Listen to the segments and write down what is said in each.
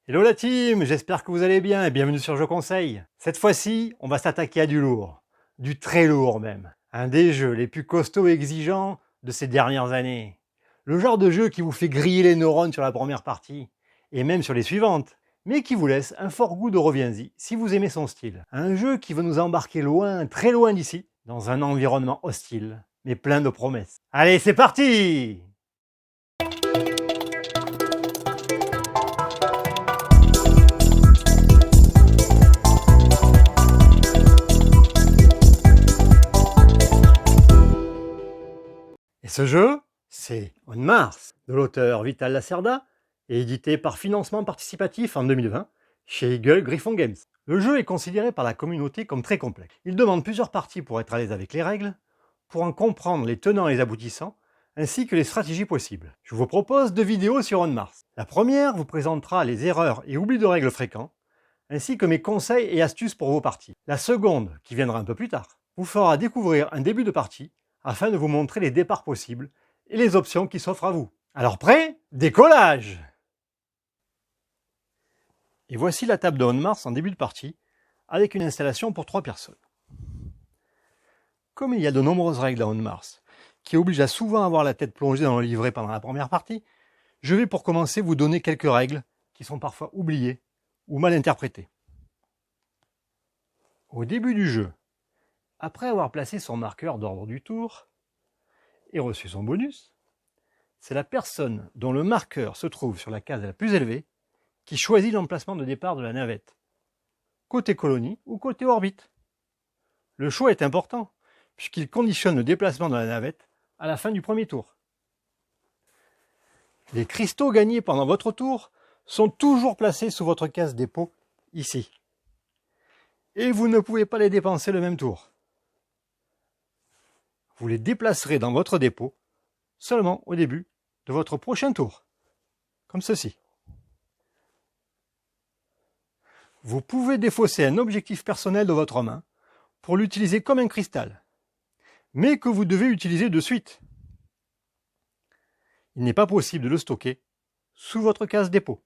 Hello la team, j'espère que vous allez bien et bienvenue sur Je Conseille. Cette fois-ci, on va s'attaquer à du lourd, du très lourd même. Un des jeux les plus costauds et exigeants de ces dernières années. Le genre de jeu qui vous fait griller les neurones sur la première partie, et même sur les suivantes, mais qui vous laisse un fort goût de reviens-y si vous aimez son style. Un jeu qui veut nous embarquer loin, très loin d'ici, dans un environnement hostile, mais plein de promesses. Allez, c'est parti! Et ce jeu, c'est On Mars, de l'auteur Vital Lacerda, et édité par financement participatif en 2020 chez Eagle Griffon Games. Le jeu est considéré par la communauté comme très complexe. Il demande plusieurs parties pour être à l'aise avec les règles, pour en comprendre les tenants et les aboutissants, ainsi que les stratégies possibles. Je vous propose 2 vidéos sur On Mars. La première vous présentera les erreurs et oublis de règles fréquents, ainsi que mes conseils et astuces pour vos parties. La seconde, qui viendra un peu plus tard, vous fera découvrir un début de partie afin de vous montrer les départs possibles et les options qui s'offrent à vous. Alors prêt? Décollage! Et voici la table de On Mars en début de partie, avec une installation pour 3 personnes. Comme il y a de nombreuses règles à On Mars, qui obligent à souvent avoir la tête plongée dans le livret pendant la première partie, je vais pour commencer vous donner quelques règles qui sont parfois oubliées ou mal interprétées. Au début du jeu, après avoir placé son marqueur d'ordre du tour et reçu son bonus, c'est la personne dont le marqueur se trouve sur la case la plus élevée qui choisit l'emplacement de départ de la navette, côté colonie ou côté orbite. Le choix est important, puisqu'il conditionne le déplacement de la navette à la fin du premier tour. Les cristaux gagnés pendant votre tour sont toujours placés sous votre case dépôt, ici. Et vous ne pouvez pas les dépenser le même tour. Vous les déplacerez dans votre dépôt seulement au début de votre prochain tour, comme ceci. Vous pouvez défausser un objectif personnel de votre main pour l'utiliser comme un cristal, mais que vous devez utiliser de suite. Il n'est pas possible de le stocker sous votre case dépôt.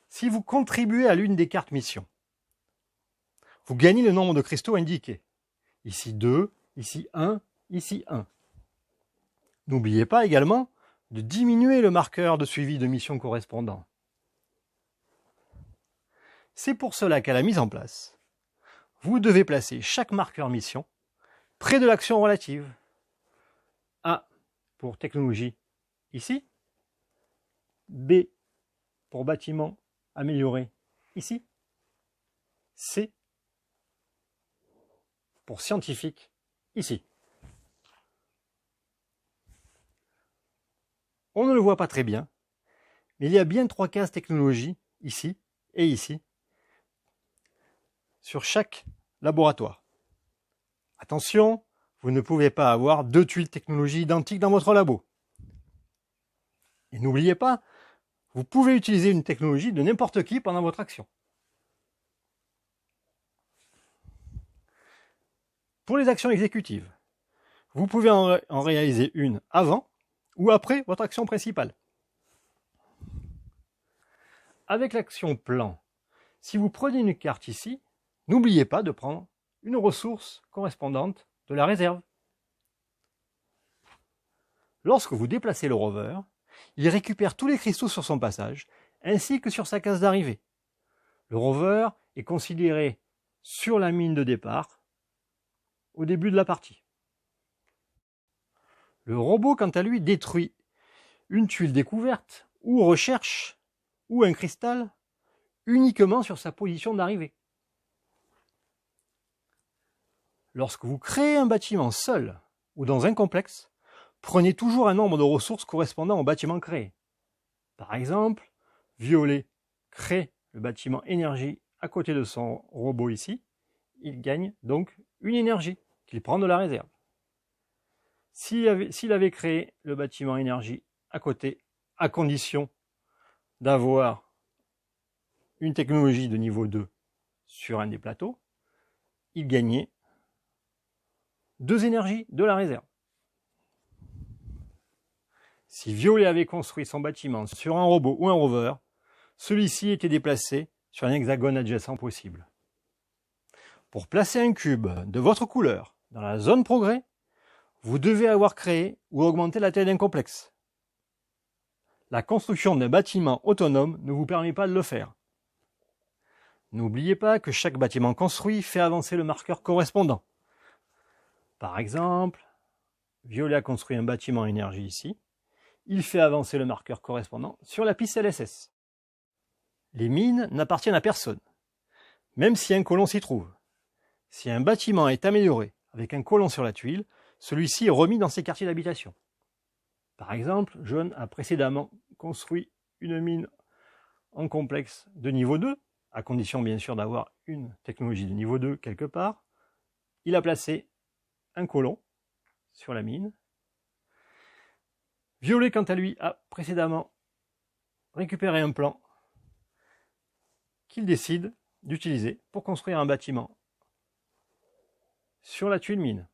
Si vous contribuez à l'une des cartes mission, vous gagnez le nombre de cristaux indiqués. Ici 2, ici 1, ici 1. N'oubliez pas également de diminuer le marqueur de suivi de mission correspondant. C'est pour cela qu'à la mise en place, vous devez placer chaque marqueur mission près de l'action relative. A pour technologie ici, B pour bâtiment amélioré ici, C pour scientifique ici. On ne le voit pas très bien, mais il y a bien 3 cases technologie ici et ici sur chaque laboratoire. Attention, vous ne pouvez pas avoir 2 tuiles technologie identiques dans votre labo. Et n'oubliez pas, vous pouvez utiliser une technologie de n'importe qui pendant votre action. Pour les actions exécutives, vous pouvez en réaliser une avant ou après votre action principale. Avec l'action plan, si vous prenez une carte ici, n'oubliez pas de prendre une ressource correspondante de la réserve. Lorsque vous déplacez le rover, il récupère tous les cristaux sur son passage, ainsi que sur sa case d'arrivée. Le rover est considéré sur la mine de départ au début de la partie. Le robot, quant à lui, détruit une tuile découverte, ou recherche, ou un cristal, uniquement sur sa position d'arrivée. Lorsque vous créez un bâtiment seul ou dans un complexe, prenez toujours un nombre de ressources correspondant au bâtiment créé. Par exemple, violet crée le bâtiment énergie à côté de son robot ici. Il gagne donc une énergie qu'il prend de la réserve. S'il avait créé le bâtiment énergie à côté, à condition d'avoir une technologie de niveau 2 sur un des plateaux, il gagnait 2 énergies de la réserve. Si Violet avait construit son bâtiment sur un robot ou un rover, celui-ci était déplacé sur un hexagone adjacent possible. Pour placer un cube de votre couleur dans la zone progrès, vous devez avoir créé ou augmenté la taille d'un complexe. La construction d'un bâtiment autonome ne vous permet pas de le faire. N'oubliez pas que chaque bâtiment construit fait avancer le marqueur correspondant. Par exemple, Violet a construit un bâtiment énergie ici. Il fait avancer le marqueur correspondant sur la piste LSS. Les mines n'appartiennent à personne, même si un colon s'y trouve. Si un bâtiment est amélioré avec un colon sur la tuile, celui-ci est remis dans ses quartiers d'habitation. Par exemple, John a précédemment construit une mine en complexe de niveau 2, à condition bien sûr d'avoir une technologie de niveau 2 quelque part. Il a placé un colon sur la mine. Violet, quant à lui, a précédemment récupéré un plan qu'il décide d'utiliser pour construire un bâtiment sur la tuile mine.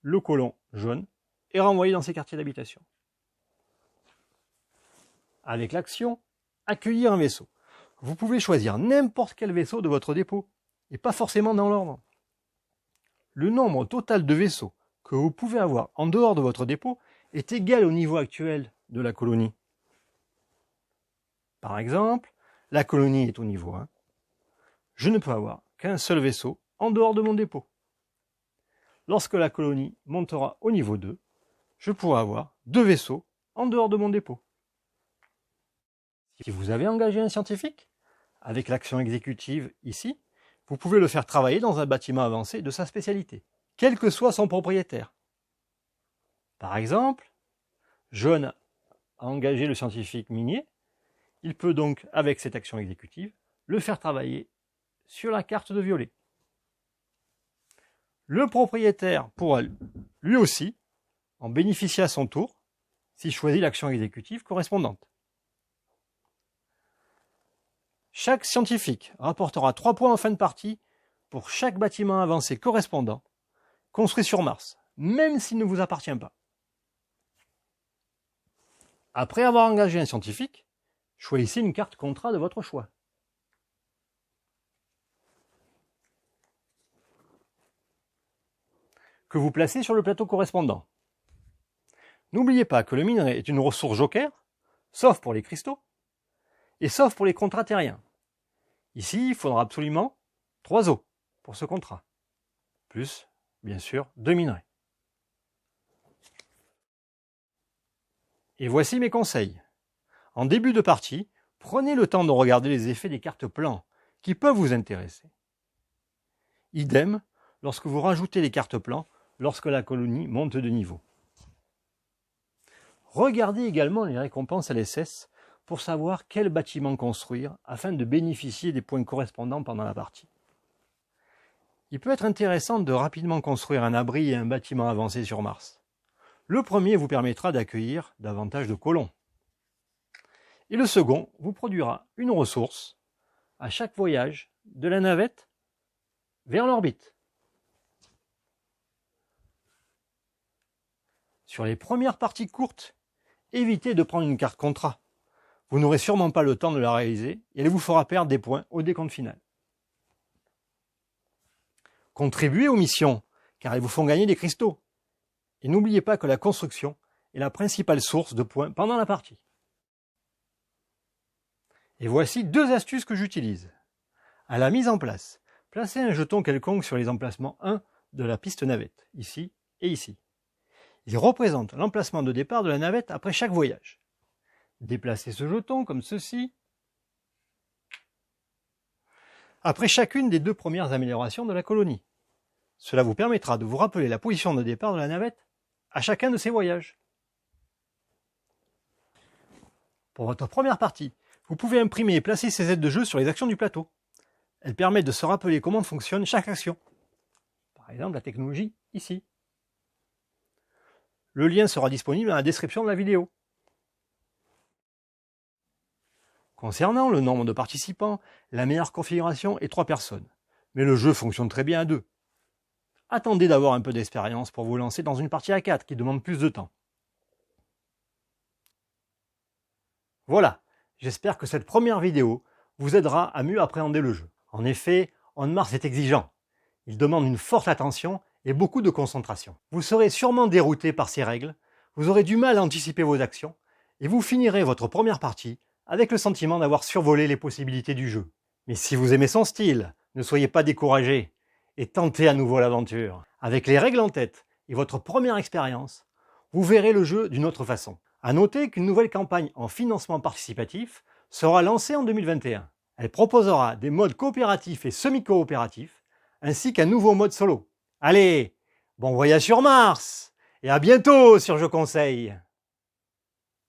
Le colon jaune est renvoyé dans ses quartiers d'habitation. Avec l'action « Accueillir un vaisseau », vous pouvez choisir n'importe quel vaisseau de votre dépôt, et pas forcément dans l'ordre. Le nombre total de vaisseaux que vous pouvez avoir en dehors de votre dépôt est égal au niveau actuel de la colonie. Par exemple, la colonie est au niveau 1. Je ne peux avoir qu'un seul vaisseau en dehors de mon dépôt. Lorsque la colonie montera au niveau 2, je pourrai avoir 2 vaisseaux en dehors de mon dépôt. Si vous avez engagé un scientifique, avec l'action exécutive ici, vous pouvez le faire travailler dans un bâtiment avancé de sa spécialité, quel que soit son propriétaire. Par exemple, John a engagé le scientifique minier. Il peut donc, avec cette action exécutive, le faire travailler sur la carte de Violet. Le propriétaire pourra lui aussi en bénéficier à son tour s'il choisit l'action exécutive correspondante. Chaque scientifique rapportera 3 points en fin de partie pour chaque bâtiment avancé correspondant construit sur Mars, même s'il ne vous appartient pas. Après avoir engagé un scientifique, choisissez une carte contrat de votre choix. Que vous placez sur le plateau correspondant. N'oubliez pas que le minerai est une ressource joker, sauf pour les cristaux, et sauf pour les contrats terriens. Ici, il faudra absolument 3 os pour ce contrat, plus, bien sûr, 2 minerais. Et voici mes conseils. En début de partie, prenez le temps de regarder les effets des cartes plans qui peuvent vous intéresser. Idem lorsque vous rajoutez les cartes plans lorsque la colonie monte de niveau. Regardez également les récompenses LSS pour savoir quel bâtiment construire afin de bénéficier des points correspondants pendant la partie. Il peut être intéressant de rapidement construire un abri et un bâtiment avancé sur Mars. Le premier vous permettra d'accueillir davantage de colons. Et le second vous produira une ressource à chaque voyage de la navette vers l'orbite. Sur les premières parties courtes, évitez de prendre une carte contrat. Vous n'aurez sûrement pas le temps de la réaliser et elle vous fera perdre des points au décompte final. Contribuez aux missions, car elles vous font gagner des cristaux. Et n'oubliez pas que la construction est la principale source de points pendant la partie. Et voici 2 astuces que j'utilise. À la mise en place, placez un jeton quelconque sur les emplacements 1 de la piste navette, ici et ici. Il représente l'emplacement de départ de la navette après chaque voyage. Déplacez ce jeton comme ceci, après chacune des 2 premières améliorations de la colonie. Cela vous permettra de vous rappeler la position de départ de la navette à chacun de ces voyages. Pour votre première partie, vous pouvez imprimer et placer ces aides de jeu sur les actions du plateau. Elles permettent de se rappeler comment fonctionne chaque action. Par exemple, la technologie ici. Le lien sera disponible dans la description de la vidéo. Concernant le nombre de participants, la meilleure configuration est 3 personnes. Mais le jeu fonctionne très bien à 2. Attendez d'avoir un peu d'expérience pour vous lancer dans une partie à 4 qui demande plus de temps. Voilà, j'espère que cette première vidéo vous aidera à mieux appréhender le jeu. En effet, On Mars est exigeant. Il demande une forte attention et beaucoup de concentration. Vous serez sûrement dérouté par ces règles, vous aurez du mal à anticiper vos actions, et vous finirez votre première partie avec le sentiment d'avoir survolé les possibilités du jeu. Mais si vous aimez son style, ne soyez pas découragé et tentez à nouveau l'aventure. Avec les règles en tête et votre première expérience, vous verrez le jeu d'une autre façon. À noter qu'une nouvelle campagne en financement participatif sera lancée en 2021. Elle proposera des modes coopératifs et semi-coopératifs, ainsi qu'un nouveau mode solo. Allez, bon voyage sur Mars et à bientôt sur Je Conseille.